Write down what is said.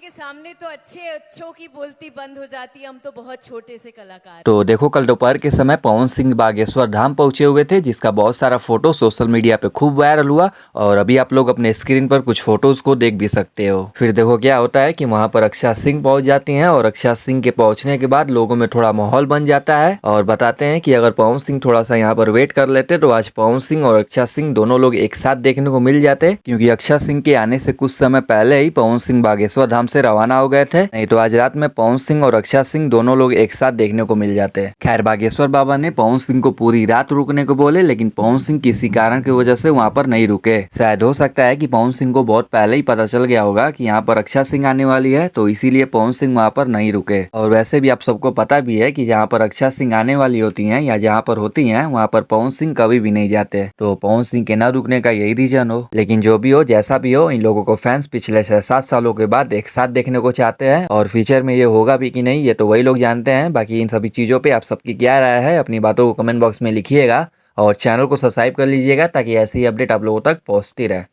के सामने तो अच्छों की बोलती बंद हो जाती है। हम तो बहुत छोटे से कलाकार। तो देखो कल दोपहर के समय पवन सिंह बागेश्वर धाम पहुंचे हुए थे, जिसका बहुत सारा फोटो सोशल मीडिया पे खूब वायरल हुआ। और अभी आप लोग अपने स्क्रीन पर कुछ फोटोज को देख भी सकते हो। फिर देखो क्या होता है कि वहां पर अक्षय सिंह पहुंच जाती हैं और अक्षय सिंह के पहुंचने के बाद लोगों में थोड़ा माहौल बन जाता है और बताते हैं कि अगर पवन सिंह थोड़ा सा यहाँ पर वेट कर लेते तो आज पवन सिंह और अक्षय सिंह दोनों लोग एक साथ देखने को मिल जाते, क्योंकि अक्षय सिंह के आने से कुछ समय पहले ही पवन सिंह बागेश्वर धाम से रवाना हो गए थे। नहीं तो आज रात में पवन सिंह और अक्षय सिंह दोनों लोग एक साथ देखने को मिल जाते। खैर बागेश्वर बाबा ने पवन सिंह को पूरी रात रुकने को बोले, लेकिन पवन सिंह किसी कारण की वजह से वहां पर नहीं रुके। शायद हो सकता है कि पवन सिंह को बहुत पहले ही पता चल गया होगा कि यहाँ पर अक्षय सिंह आने वाली है, तो इसीलिए पवन सिंह वहां पर नहीं रुके। और वैसे भी आप सबको पता भी है कि जहाँ पर अक्षय सिंह आने वाली होती है या जहाँ पर होती है वहाँ पर पवन सिंह कभी भी नहीं जाते। तो पवन सिंह के न रुकने का यही रीजन हो। लेकिन जो भी हो जैसा भी हो, इन लोगों को फैंस पिछले 6-7 सालों के बाद एक साथ देखने को चाहते हैं। और फ्यूचर में ये होगा भी कि नहीं, ये तो वही लोग जानते हैं। बाकी इन सभी चीजों पे आप सबकी क्या राय है, अपनी बातों को कमेंट बॉक्स में लिखिएगा और चैनल को सब्सक्राइब कर लीजिएगा ताकि ऐसी ही अपडेट आप लोगों तक पहुंचती रहे।